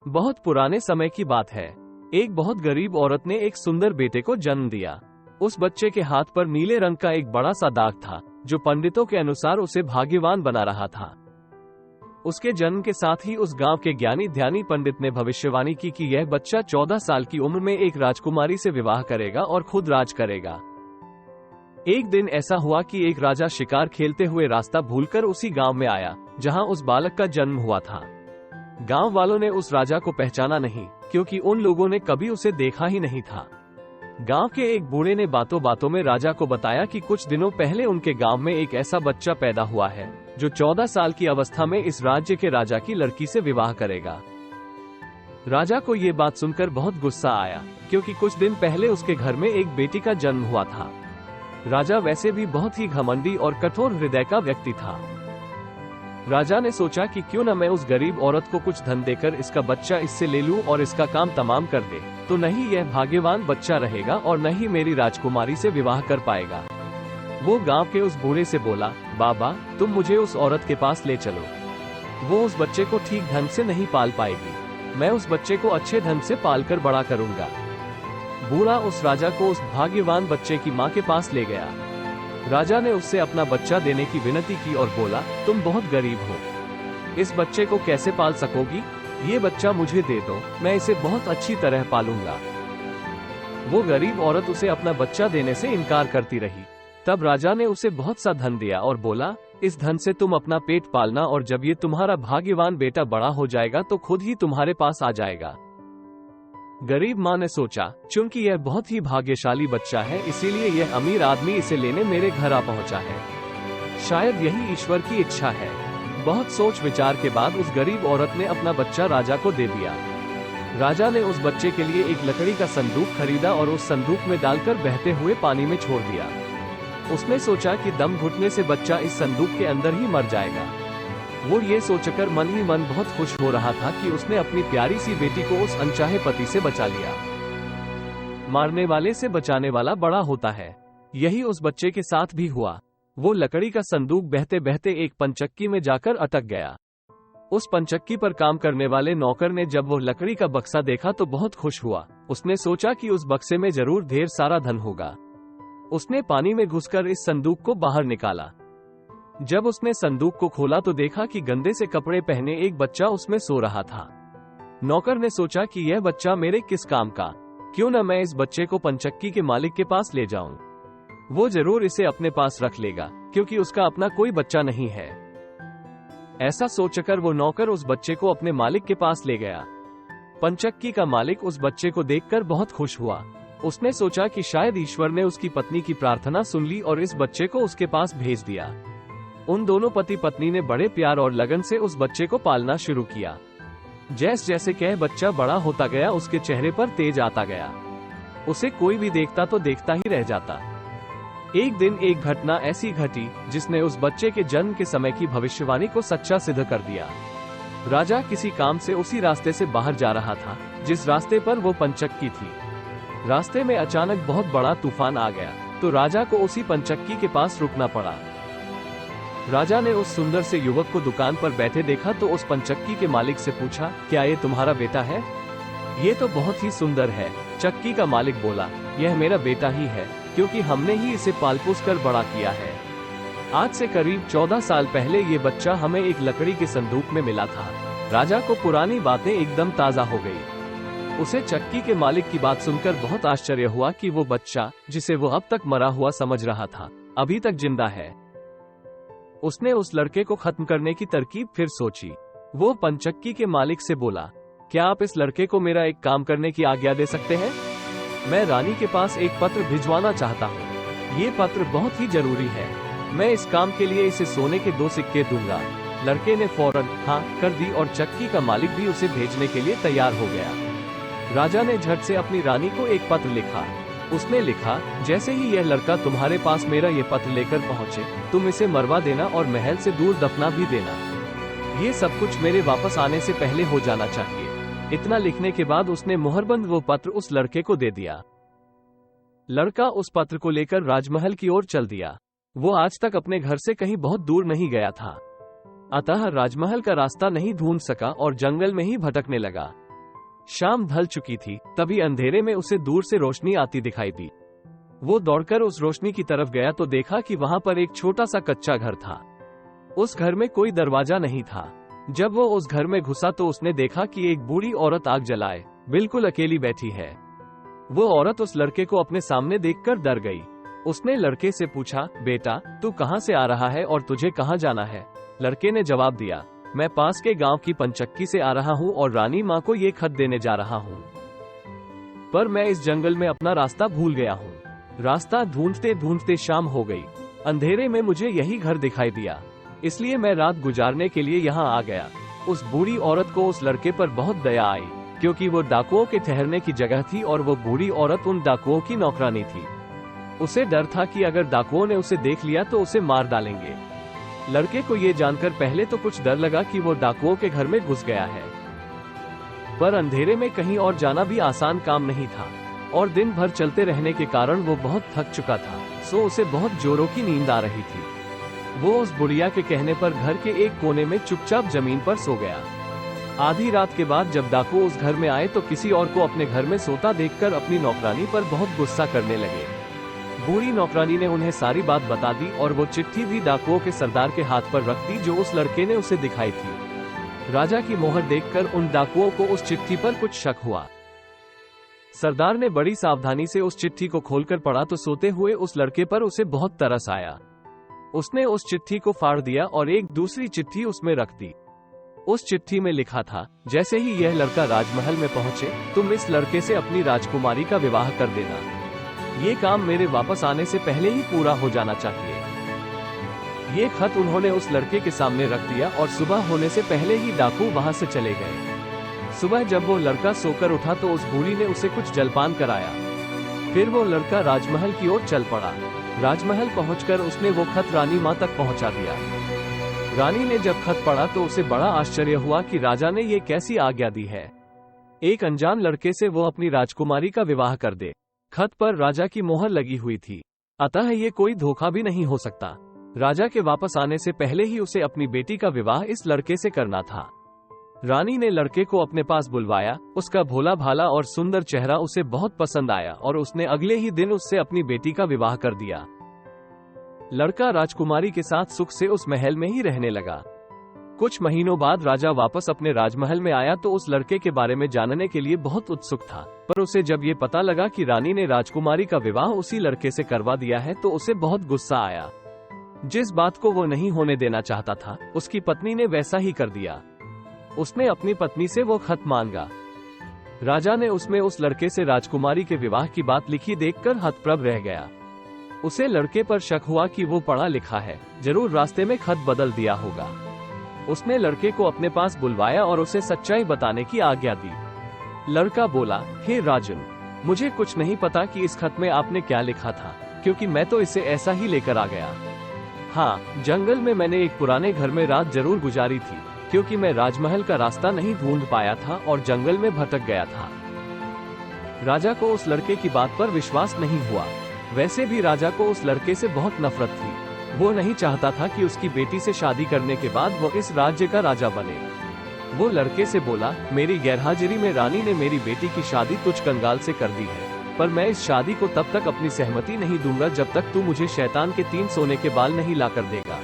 बहुत पुराने समय की बात है। एक बहुत गरीब औरत ने एक सुंदर बेटे को जन्म दिया। उस बच्चे के हाथ पर नीले रंग का एक बड़ा सा दाग था, जो पंडितों के अनुसार उसे भाग्यवान बना रहा था। उसके जन्म के साथ ही उस गांव के ज्ञानी ध्यानी पंडित ने भविष्यवाणी की कि यह बच्चा 14 साल की उम्र में एक राजकुमारी से विवाह करेगा और खुद राज करेगा। एक दिन ऐसा हुआ कि एक राजा शिकार खेलते हुए रास्ता भूलकर उसी गांव में आया, जहां उस बालक का जन्म हुआ था। गांव वालों ने उस राजा को पहचाना नहीं, क्योंकि उन लोगों ने कभी उसे देखा ही नहीं था। गांव के एक बूढ़े ने बातों बातों में राजा को बताया कि कुछ दिनों पहले उनके गांव में एक ऐसा बच्चा पैदा हुआ है, जो 14 साल की अवस्था में इस राज्य के राजा की लड़की से विवाह करेगा। राजा को ये बात सुनकर बहुत गुस्सा आया, क्योंकि कुछ दिन पहले उसके घर में एक बेटी का जन्म हुआ था। राजा वैसे भी बहुत ही घमंडी और कठोर हृदय का व्यक्ति था। राजा ने सोचा कि क्यों न मैं उस गरीब औरत को कुछ धन देकर इसका बच्चा इससे ले लूं और इसका काम तमाम कर दे, तो न ही यह भाग्यवान बच्चा रहेगा और न ही मेरी राजकुमारी से विवाह कर पाएगा। वो गांव के उस बूढ़े से बोला, बाबा तुम मुझे उस औरत के पास ले चलो। वो उस बच्चे को ठीक ढंग से नहीं पाल पाएगी। मैं उस बच्चे को अच्छे ढंग से पालकर बड़ा करूंगा। बूढ़ा उस राजा को उस भाग्यवान बच्चे की माँ के पास ले गया। राजा ने उससे अपना बच्चा देने की विनती की और बोला, तुम बहुत गरीब हो, इस बच्चे को कैसे पाल सकोगी? ये बच्चा मुझे दे दो, मैं इसे बहुत अच्छी तरह पालूंगा। वो गरीब औरत उसे अपना बच्चा देने से इनकार करती रही। तब राजा ने उसे बहुत सा धन दिया और बोला, इस धन से तुम अपना पेट पालना और जब ये तुम्हारा भाग्यवान बेटा बड़ा हो जाएगा तो खुद ही तुम्हारे पास आ जाएगा। गरीब माँ ने सोचा, चूंकि यह बहुत ही भाग्यशाली बच्चा है, इसीलिए यह अमीर आदमी इसे लेने मेरे घर आ पहुंचा है। शायद यही ईश्वर की इच्छा है। बहुत सोच विचार के बाद उस गरीब औरत ने अपना बच्चा राजा को दे दिया। राजा ने उस बच्चे के लिए एक लकड़ी का संदूक खरीदा और उस संदूक में डालकर बहते हुए पानी में छोड़ दिया। उसने सोचा कि दम घुटने से बच्चा इस संदूक के अंदर ही मर जाएगा। वो ये सोचकर मन ही मन बहुत खुश हो रहा था कि उसने अपनी प्यारी सी बेटी को उस अनचाहे पति से बचा लिया। मारने वाले से बचाने वाला बड़ा होता है। यही उस बच्चे के साथ भी हुआ। वो लकड़ी का संदूक बहते बहते एक पंचक्की में जाकर अटक गया। उस पंचक्की पर काम करने वाले नौकर ने जब वो लकड़ी का बक्सा देखा तो बहुत खुश हुआ। उसने सोचा कि उस बक्से में जरूर ढेर सारा धन होगा। उसने पानी में घुसकर इस संदूक को बाहर निकाला। जब उसने संदूक को खोला तो देखा कि गंदे से कपड़े पहने एक बच्चा उसमें सो रहा था। नौकर ने सोचा कि यह बच्चा मेरे किस काम का, क्यों न मैं इस बच्चे को पंचक्की के मालिक के पास ले जाऊं। वो जरूर इसे अपने पास रख लेगा, क्योंकि उसका अपना कोई बच्चा नहीं है। ऐसा सोचकर वो नौकर उस बच्चे को अपने मालिक के पास ले गया। पंचक्की का मालिक उस बच्चे को देखकर बहुत खुश हुआ। उसने सोचा कि शायद ईश्वर ने उसकी पत्नी की प्रार्थना सुन ली और इस बच्चे को उसके पास भेज दिया। उन दोनों पति पत्नी ने बड़े प्यार और लगन से उस बच्चे को पालना शुरू किया। जैसे जैसे कह बच्चा बड़ा होता गया, उसके चेहरे पर तेज आता गया। उसे कोई भी देखता तो देखता ही रह जाता। एक दिन एक घटना ऐसी घटी जिसने उस बच्चे के जन्म के समय की भविष्यवाणी को सच्चा सिद्ध कर दिया। राजा किसी काम से उसी रास्ते से बाहर जा रहा था जिस रास्ते पर वो पंचक्की थी। रास्ते में अचानक बहुत बड़ा तूफान आ गया, तो राजा को उसी पंचक्की के पास रुकना पड़ा। राजा ने उस सुंदर से युवक को दुकान पर बैठे देखा तो उस पंचक्की के मालिक से पूछा, क्या ये तुम्हारा बेटा है? ये तो बहुत ही सुंदर है। चक्की का मालिक बोला, यह मेरा बेटा ही है, क्योंकि हमने ही इसे पाल पोस कर बड़ा किया है। आज से करीब 14 साल पहले ये बच्चा हमें एक लकड़ी के संदूक में मिला था। राजा को पुरानी बातें एकदम ताजा हो गई। उसे चक्की के मालिक की बात सुनकर बहुत आश्चर्य हुआ कि वो बच्चा, जिसे वो अब तक मरा हुआ समझ रहा था, अभी तक जिंदा है। उसने उस लड़के को खत्म करने की तरकीब फिर सोची। वो पंचक्की के मालिक से बोला, क्या आप इस लड़के को मेरा एक काम करने की आज्ञा दे सकते हैं? मैं रानी के पास एक पत्र भिजवाना चाहता हूँ। ये पत्र बहुत ही जरूरी है। मैं इस काम के लिए इसे सोने के 2 सिक्के दूंगा। लड़के ने फौरन हाँ कर दी और चक्की का मालिक भी उसे भेजने के लिए तैयार हो गया। राजा ने झट से अपनी रानी को एक पत्र लिखा। उसने लिखा, जैसे ही यह लड़का तुम्हारे पास मेरा ये पत्र लेकर पहुंचे, तुम इसे मरवा देना और महल से दूर दफना भी देना। ये सब कुछ मेरे वापस आने से पहले हो जाना चाहिए। इतना लिखने के बाद उसने मुहरबंद वो पत्र उस लड़के को दे दिया। लड़का उस पत्र को लेकर राजमहल की ओर चल दिया। वो आज तक अपने घर से कहीं बहुत दूर नहीं गया था, अतः राजमहल का रास्ता नहीं ढूंढ सका और जंगल में ही भटकने लगा। शाम ढल चुकी थी, तभी अंधेरे में उसे दूर से रोशनी आती दिखाई दी। वो दौड़कर उस रोशनी की तरफ गया तो देखा कि वहां पर एक छोटा सा कच्चा घर था। उस घर में कोई दरवाजा नहीं था। जब वो उस घर में घुसा तो उसने देखा कि एक बूढ़ी औरत आग जलाए बिल्कुल अकेली बैठी है। वो औरत उस लड़के को अपने सामने देखकर डर गई। उसने लड़के से पूछा, बेटा तू कहाँ से आ रहा है और तुझे कहाँ जाना है? लड़के ने जवाब दिया, मैं पास के गांव की पंचक्की से आ रहा हूँ और रानी माँ को ये खत देने जा रहा हूँ, पर मैं इस जंगल में अपना रास्ता भूल गया हूँ। रास्ता ढूंढते ढूंढते शाम हो गई। अंधेरे में मुझे यही घर दिखाई दिया, इसलिए मैं रात गुजारने के लिए यहाँ आ गया। उस बूढ़ी औरत को उस लड़के पर बहुत दया आई, क्योंकि वो डाकुओं के ठहरने की जगह थी और वो बूढ़ी औरत उन डाकुओं की नौकरानी थी। उसे डर था कि अगर डाकुओं ने उसे देख लिया तो उसे मार डालेंगे। लड़के को ये जानकर पहले तो कुछ डर लगा कि वो डाकुओं के घर में घुस गया है, पर अंधेरे में कहीं और जाना भी आसान काम नहीं था और दिन भर चलते रहने के कारण वो बहुत थक चुका था, सो उसे बहुत जोरों की नींद आ रही थी। वो उस बुढ़िया के कहने पर घर के एक कोने में चुपचाप जमीन पर सो गया। आधी रात के बाद जब डाकू उस घर में आए तो किसी और को अपने घर में सोता देखकर अपनी नौकरानी पर बहुत गुस्सा करने लगे। बूढ़ी नौकरानी ने उन्हें सारी बात बता दी और वो चिट्ठी भी डाकुओं के सरदार के हाथ पर रख दी जो उस लड़के ने उसे दिखाई थी। राजा की मोहर देखकर उन डाकुओं को उस चिट्ठी पर कुछ शक हुआ। सरदार ने बड़ी सावधानी से उस चिट्ठी को खोलकर पढ़ा तो सोते हुए उस लड़के पर उसे बहुत तरस आया। उसने उस चिट्ठी को फाड़ दिया और एक दूसरी चिट्ठी उसमें रख दी। उस चिट्ठी में लिखा था, जैसे ही यह लड़का राजमहल में पहुंचे तुम इस लड़के से अपनी राजकुमारी का विवाह कर देना। ये काम मेरे वापस आने से पहले ही पूरा हो जाना चाहिए। ये खत उन्होंने उस लड़के के सामने रख दिया और सुबह होने से पहले ही डाकू वहां से चले गए। सुबह जब वो लड़का सोकर उठा तो उस बूढ़ी ने उसे कुछ जलपान कराया। फिर वो लड़का राजमहल की ओर चल पड़ा। राजमहल पहुंचकर उसने वो खत रानी माँ तक पहुंचा दिया। रानी ने जब खत पढ़ा तो उसे बड़ा आश्चर्य हुआ कि राजा ने ये कैसी आज्ञा दी है, एक अनजान लड़के से वो अपनी राजकुमारी का विवाह कर दे। खत पर राजा की मोहर लगी हुई थी, अतः ये कोई धोखा भी नहीं हो सकता। राजा के वापस आने से पहले ही उसे अपनी बेटी का विवाह इस लड़के से करना था। रानी ने लड़के को अपने पास बुलवाया। उसका भोला भाला और सुंदर चेहरा उसे बहुत पसंद आया और उसने अगले ही दिन उससे अपनी बेटी का विवाह कर दिया। लड़का राजकुमारी के साथ सुख से उस महल में ही रहने लगा। कुछ महीनों बाद राजा वापस अपने राजमहल में आया तो उस लड़के के बारे में जानने के लिए बहुत उत्सुक था, पर उसे जब ये पता लगा कि रानी ने राजकुमारी का विवाह उसी लड़के से करवा दिया है तो उसे बहुत गुस्सा आया। जिस बात को वो नहीं होने देना चाहता था उसकी पत्नी ने वैसा ही कर दिया। उसने अपनी पत्नी से वो खत मांगा। राजा ने उसमें उस लड़के से राजकुमारी के विवाह की बात लिखी देखकर हतप्रभ रह गया। उसे लड़के पर शक हुआ कि वो पढ़ा लिखा है, जरूर रास्ते में खत बदल दिया होगा। उसने लड़के को अपने पास बुलवाया और उसे सच्चाई बताने की आज्ञा दी। लड़का बोला, हे राजन, मुझे कुछ नहीं पता कि इस खत में आपने क्या लिखा था, क्योंकि मैं तो इसे ऐसा ही लेकर आ गया। हाँ, जंगल में मैंने एक पुराने घर में रात जरूर गुजारी थी, क्योंकि मैं राजमहल का रास्ता नहीं ढूंढ पाया था और जंगल में भटक गया था। राजा को उस लड़के की बात पर विश्वास नहीं हुआ। वैसे भी राजा को उस लड़के से बहुत नफरत थी। वो नहीं चाहता था कि उसकी बेटी से शादी करने के बाद वो इस राज्य का राजा बने। वो लड़के से बोला, मेरी गैरहाजिरी में रानी ने मेरी बेटी की शादी तुझ कंगाल से कर दी है, पर मैं इस शादी को तब तक अपनी सहमति नहीं दूंगा जब तक तू मुझे शैतान के 3 सोने के बाल नहीं लाकर देगा।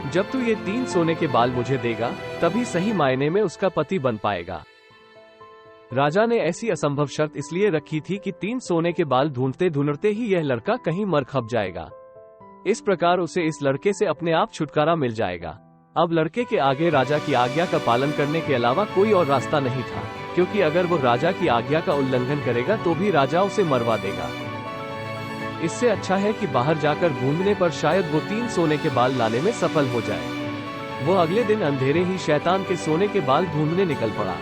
जब तू ये 3 सोने के बाल मुझे देगा तभी सही मायने में उसका पति बन पाएगा। राजा ने ऐसी असंभव शर्त इसलिए रखी थी कि 3 सोने के बाल ढूंढते ढूंढते ही यह लड़का कहीं मर खप जाएगा। इस प्रकार उसे इस लड़के से अपने आप छुटकारा मिल जाएगा। अब लड़के के आगे राजा की आज्ञा का पालन करने के अलावा कोई और रास्ता नहीं था, क्योंकि अगर वो राजा की आज्ञा का उल्लंघन करेगा तो भी राजा उसे मरवा देगा। इससे अच्छा है कि बाहर जाकर ढूंढने पर शायद वो 3 सोने के बाल लाने में सफल हो जाए। वो अगले दिन अंधेरे ही शैतान के सोने के बाल ढूंढने निकल पड़ा।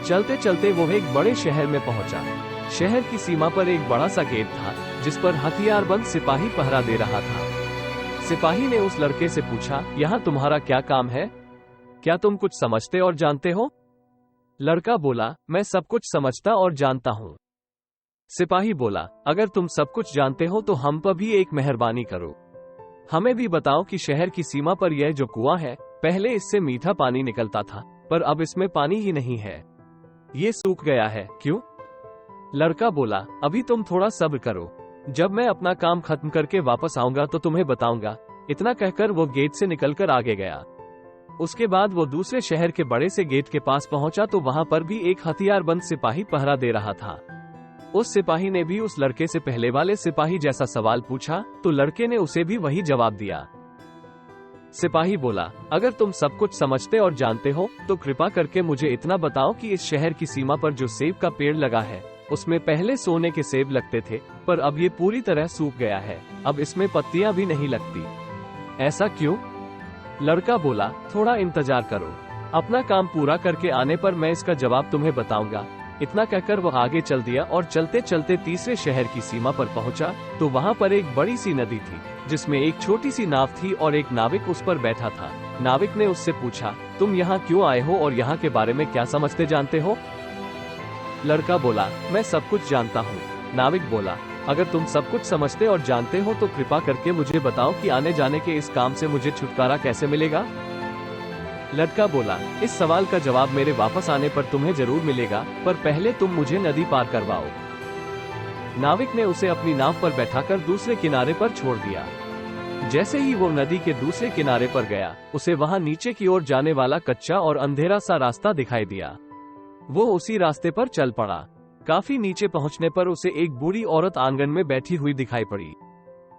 चलते चलते वो एक बड़े शहर में पहुंचा। शहर की सीमा पर एक बड़ा सा गेट था जिस पर हथियारबंद सिपाही पहरा दे रहा था। सिपाही ने उस लड़के से पूछा, यहाँ तुम्हारा क्या काम है? क्या तुम कुछ समझते और जानते हो? लड़का बोला, मैं सब कुछ समझता और जानता हूँ। सिपाही बोला, अगर तुम सब कुछ जानते हो तो हम पर भी एक मेहरबानी करो। हमें भी बताओ कि शहर की सीमा पर यह जो कुआं है, पहले इससे मीठा पानी निकलता था, पर अब इसमें पानी ही नहीं है। ये सूख गया है, क्यों? लड़का बोला, अभी तुम थोड़ा सब्र करो, जब मैं अपना काम खत्म करके वापस आऊंगा तो तुम्हें बताऊंगा। इतना कहकर वो गेट से निकलकर आगे गया। उसके बाद वो दूसरे शहर के बड़े से गेट के पास पहुंचा तो वहां पर भी एक हथियारबंद सिपाही पहरा दे रहा था। उस सिपाही ने भी उस लड़के से पहले वाले सिपाही जैसा सवाल पूछा तो लड़के ने उसे भी वही जवाब दिया। सिपाही बोला, अगर तुम सब कुछ समझते और जानते हो तो कृपा करके मुझे इतना बताओ कि इस शहर की सीमा पर जो सेब का पेड़ लगा है उसमें पहले सोने के सेब लगते थे, पर अब ये पूरी तरह सूख गया है, अब इसमें पत्तियां भी नहीं लगती। ऐसा क्यों? लड़का बोला, थोड़ा इंतजार करो, अपना काम पूरा करके आने पर मैं इसका जवाब तुम्हें बताऊंगा। इतना कहकर वह आगे चल दिया और चलते चलते तीसरे शहर की सीमा पर पहुंचा तो वहां पर एक बड़ी सी नदी थी जिसमें एक छोटी सी नाव थी और एक नाविक उस पर बैठा था। नाविक ने उससे पूछा, तुम यहाँ क्यों आए हो और यहाँ के बारे में क्या समझते जानते हो? लड़का बोला, मैं सब कुछ जानता हूँ। नाविक बोला, अगर तुम सब कुछ समझते और जानते हो तो कृपा करके मुझे बताओ कि आने जाने के इस काम से मुझे छुटकारा कैसे मिलेगा? लड़का बोला, इस सवाल का जवाब मेरे वापस आने पर तुम्हें जरूर मिलेगा, पर पहले तुम मुझे नदी पार करवाओ। नाविक ने उसे अपनी नाव पर बैठाकर दूसरे किनारे पर छोड़ दिया। जैसे ही वो नदी के दूसरे किनारे पर गया, उसे वहां नीचे की ओर जाने वाला कच्चा और अंधेरा सा रास्ता दिखाई दिया। वो उसी रास्ते पर चल पड़ा। काफी नीचे पहुंचने पर उसे एक बूढ़ी औरत आंगन में बैठी हुई दिखाई पड़ी।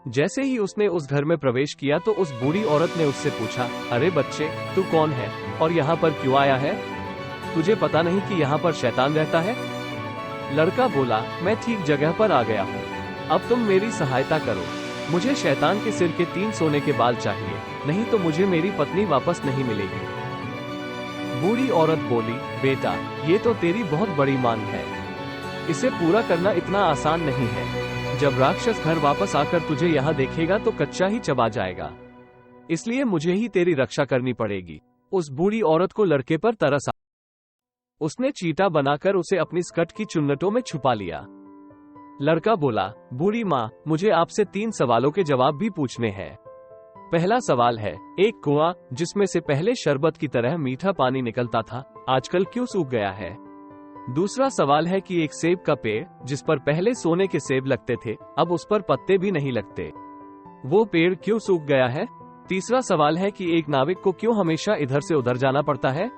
जैसे ही उसने उस घर में प्रवेश किया तो उस बूढ़ी औरत ने उससे पूछा, अरे बच्चे, तू कौन है और यहाँ पर क्यों आया है? तुझे पता नहीं कि यहाँ पर शैतान रहता है? लड़का बोला, मैं ठीक जगह पर आ गया हूँ, अब तुम मेरी सहायता करो। मुझे शैतान के सिर के 3 सोने के बाल चाहिए, नहीं तो मुझे मेरी पत्नी वापस नहीं मिलेगी। बूढ़ी औरत बोली, बेटा, ये तो तेरी बहुत बड़ी मांग है, इसे पूरा करना इतना आसान नहीं है। जब राक्षस घर वापस आकर तुझे यहाँ देखेगा तो कच्चा ही चबा जाएगा, इसलिए मुझे ही तेरी रक्षा करनी पड़ेगी। उस बूढ़ी औरत को लड़के पर तरस आया। उसने चीटा बनाकर उसे अपनी स्कर्ट की चुन्नटों में छुपा लिया। लड़का बोला, बूढ़ी माँ, मुझे आपसे 3 सवालों के जवाब भी पूछने हैं। पहला सवाल है, एक कुआं जिसमें से पहले शरबत की तरह मीठा पानी निकलता था, आजकल क्यों सूख गया है? दूसरा सवाल है कि एक सेब का पेड़ जिस पर पहले सोने के सेब लगते थे, अब उस पर पत्ते भी नहीं लगते, वो पेड़ क्यों सूख गया है? तीसरा सवाल है कि एक नाविक को क्यों हमेशा इधर से उधर जाना पड़ता है,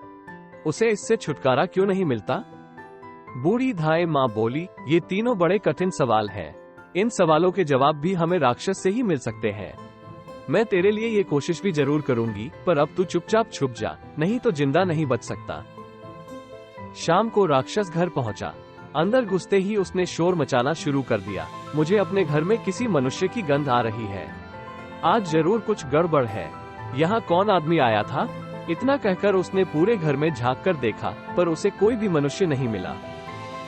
उसे इससे छुटकारा क्यों नहीं मिलता? बूढ़ी धाय माँ बोली, ये तीनों बड़े कठिन सवाल हैं। इन सवालों के जवाब भी हमें राक्षस से ही मिल सकते हैं। मैं तेरे लिए ये कोशिश भी जरूर करूंगी, पर अब तू चुपचाप छुप जा, नहीं तो जिंदा नहीं बच सकता। शाम को राक्षस घर पहुंचा। अंदर घुसते ही उसने शोर मचाना शुरू कर दिया, मुझे अपने घर में किसी मनुष्य की गंध आ रही है, आज जरूर कुछ गड़बड़ है। यहाँ कौन आदमी आया था? इतना कहकर उसने पूरे घर में झांक कर देखा, पर उसे कोई भी मनुष्य नहीं मिला।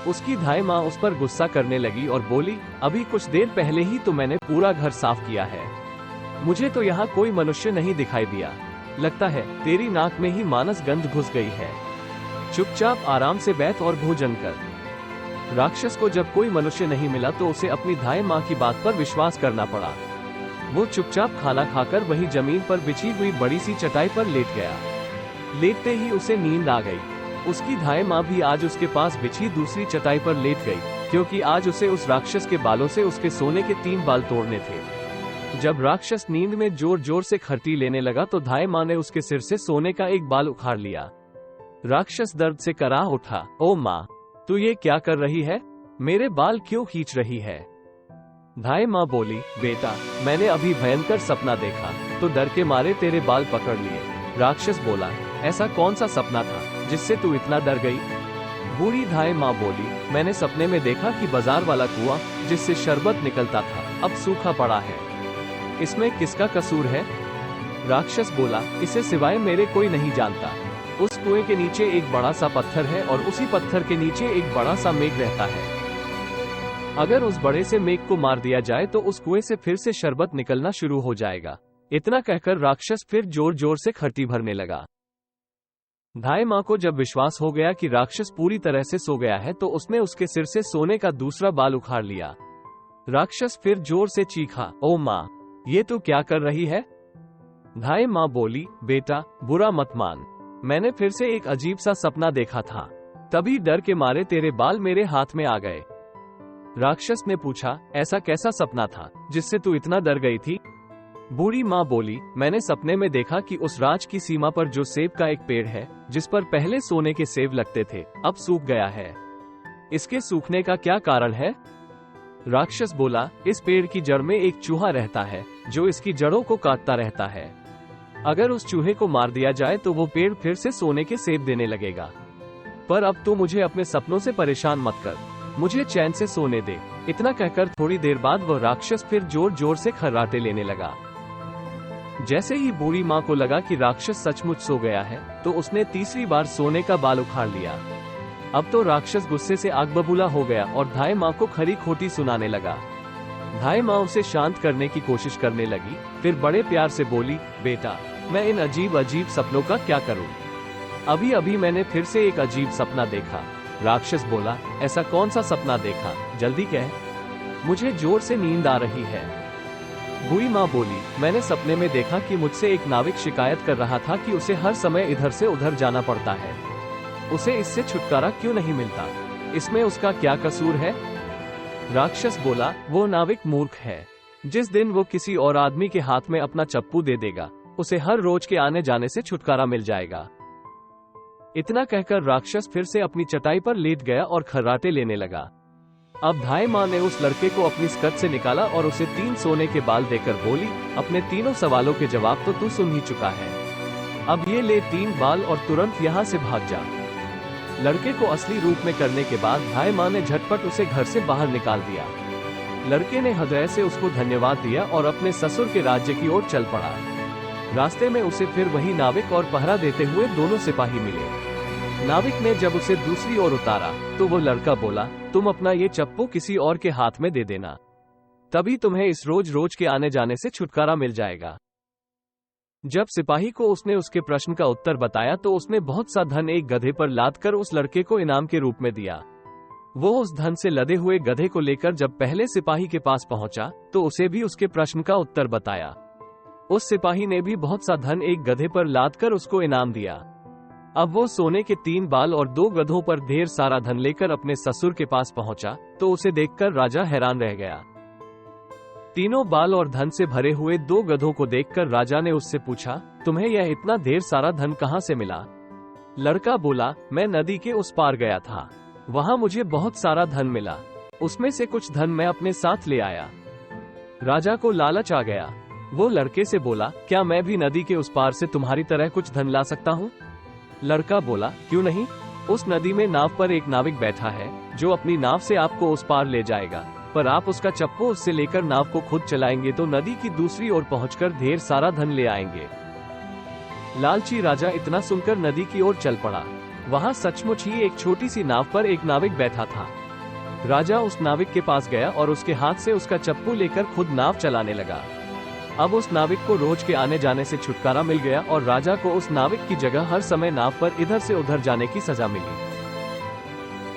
उसकी धाई माँ उस पर गुस्सा करने लगी और बोली, अभी कुछ देर पहले ही तो मैंने पूरा घर साफ किया है, मुझे तो यहाँ कोई मनुष्य नहीं दिखाई दिया, लगता है तेरी नाक में ही मानस गंध घुस गई है। चुपचाप आराम से बैठ और भोजन कर। राक्षस को जब कोई मनुष्य नहीं मिला तो उसे अपनी धाई माँ की बात पर विश्वास करना पड़ा। वो चुपचाप खाना खाकर वही जमीन पर बिछी हुई बड़ी सी चटाई पर लेट गया। लेटते ही उसे नींद आ गई। उसकी धाई माँ भी आज उसके पास बिछी दूसरी चटाई पर लेट गई, क्योंकि आज उसे उस राक्षस के बालों से उसके सोने के 3 बाल तोड़ने थे। जब राक्षस नींद में जोर जोर से खर्टी लेने लगा तो धाई माँ ने उसके सिर से सोने का एक बाल उखाड़ लिया। राक्षस दर्द से कराह उठा, ओ माँ, तू ये क्या कर रही है? मेरे बाल क्यों खींच रही है? धाई माँ बोली, बेटा, मैंने अभी भयंकर सपना देखा तो डर के मारे तेरे बाल पकड़ लिए। राक्षस बोला, ऐसा कौन सा सपना था जिससे तू इतना डर गई? बूढ़ी धाई माँ बोली, मैंने सपने में देखा कि बाजार वाला कुआं जिससे शरबत निकलता था अब सूखा पड़ा है, इसमें किसका कसूर है? राक्षस बोला, इसे सिवाय मेरे कोई नहीं जानता। उस कुएं के नीचे एक बड़ा सा पत्थर है और उसी पत्थर के नीचे एक बड़ा सा मेघ रहता है। अगर उस बड़े से मेघ को मार दिया जाए तो उस कुएं से फिर से शरबत निकलना शुरू हो जाएगा। इतना कहकर राक्षस फिर जोर जोर से खर्टी भरने लगा। धाई माँ को जब विश्वास हो गया कि राक्षस पूरी तरह से सो गया है तो उसने उसके सिर से सोने का दूसरा बाल उखाड़ लिया। राक्षस फिर जोर से चीखा, ओ माँ, ये तू क्या कर रही है? धाई माँ बोली, बेटा, बुरा मत मान, मैंने फिर से एक अजीब सा सपना देखा था। तभी डर के मारे तेरे बाल मेरे हाथ में आ गए। राक्षस ने पूछा, ऐसा कैसा सपना था जिससे तू इतना डर गई थी? बूढ़ी माँ बोली, मैंने सपने में देखा कि उस राज की सीमा पर जो सेब का एक पेड़ है, जिस पर पहले सोने के सेब लगते थे, अब सूख गया है। इसके सूखने का क्या कारण है? राक्षस बोला, इस पेड़ की जड़ में एक चूहा रहता है जो इसकी जड़ों को काटता रहता है। अगर उस चूहे को मार दिया जाए तो वो पेड़ फिर से सोने के सेब देने लगेगा। पर अब तो मुझे अपने सपनों से परेशान मत कर, मुझे चैन से सोने दे। इतना कहकर थोड़ी देर बाद वह राक्षस फिर जोर जोर से खर्राटे लेने लगा। जैसे ही बूढ़ी माँ को लगा कि राक्षस सचमुच सो गया है, तो उसने तीसरी बार सोने का बाल उखाड़ लिया। अब तो राक्षस गुस्से से आग बबूला हो गया और धाय माँ को खरी खोटी सुनाने लगा। धाय माँ उसे शांत करने की कोशिश करने लगी, फिर बड़े प्यार से बोली, बेटा, मैं इन अजीब अजीब सपनों का क्या करूं? अभी अभी मैंने फिर से एक अजीब सपना देखा। राक्षस बोला, ऐसा कौन सा सपना देखा, जल्दी कह, मुझे जोर से नींद आ रही है। बूढ़ी माँ बोली, मैंने सपने में देखा कि मुझसे एक नाविक शिकायत कर रहा था कि उसे हर समय इधर से उधर जाना पड़ता है। उसे इससे छुटकारा क्यों नहीं मिलता? इसमें उसका क्या कसूर है? राक्षस बोला, वो नाविक मूर्ख है। जिस दिन वो किसी और आदमी के हाथ में अपना चप्पू दे देगा, उसे हर रोज के आने जाने से छुटकारा मिल जाएगा। इतना कहकर राक्षस फिर से अपनी चटाई पर लेट गया और खर्राटे लेने लगा। अब धाय माँ ने उस लड़के को अपनी स्कर्ट से निकाला और उसे 3 सोने के बाल देकर बोली, अपने तीनों सवालों के जवाब तो तू सुन ही चुका है। अब ये ले 3 बाल और तुरंत यहाँ से भाग जा। लड़के को असली रूप में करने के बाद धाय माँ ने झटपट उसे घर से बाहर निकाल दिया। लड़के ने हृदय से उसको धन्यवाद दिया और अपने ससुर के राज्य की ओर चल पड़ा। रास्ते में उसे फिर वही नाविक और पहरा देते हुए दोनों सिपाही मिले। नाविक ने जब उसे दूसरी ओर उतारा तो वो लड़का बोला, तुम अपना ये चप्पू किसी और के हाथ में दे देना, तभी तुम्हें इस रोज रोज के आने जाने से छुटकारा मिल जाएगा। जब सिपाही को उसने उसके प्रश्न का उत्तर बताया तो उसने बहुत सा धन एक गधे पर लाद कर उस लड़के को इनाम के रूप में दिया। वो उस धन से लदे हुए गधे को लेकर जब पहले सिपाही के पास पहुंचा तो उसे भी उसके प्रश्न का उत्तर बताया। उस सिपाही ने भी बहुत सा धन एक गधे पर लाद कर उसको इनाम दिया। अब वो सोने के 3 बाल और 2 गधों पर ढेर सारा धन लेकर अपने ससुर के पास पहुंचा तो उसे देखकर राजा हैरान रह गया। तीनों बाल और धन से भरे हुए 2 गधों को देखकर राजा ने उससे पूछा, तुम्हें यह इतना ढेर सारा धन कहां से मिला? लड़का बोला, मैं नदी के उस पार गया था, वहां मुझे बहुत सारा धन मिला, उसमें से कुछ धन मैं अपने साथ ले आया। राजा को लालच आ गया। वो लड़के से बोला, क्या मैं भी नदी के उस पार से तुम्हारी तरह कुछ धन ला सकता हूँ? लड़का बोला, क्यों नहीं, उस नदी में नाव पर एक नाविक बैठा है जो अपनी नाव से आपको उस पार ले जाएगा, पर आप उसका चप्पू उससे लेकर नाव को खुद चलाएंगे तो नदी की दूसरी ओर पहुंचकर ढेर सारा धन ले आएंगे। लालची राजा इतना सुनकर नदी की ओर चल पड़ा। वहां सचमुच ही एक छोटी सी नाव पर एक नाविक बैठा था। राजा उस नाविक के पास गया और उसके हाथ से उसका चप्पू लेकर खुद नाव चलाने लगा। अब उस नाविक को रोज के आने जाने से छुटकारा मिल गया और राजा को उस नाविक की जगह हर समय नाव पर इधर से उधर जाने की सजा मिली।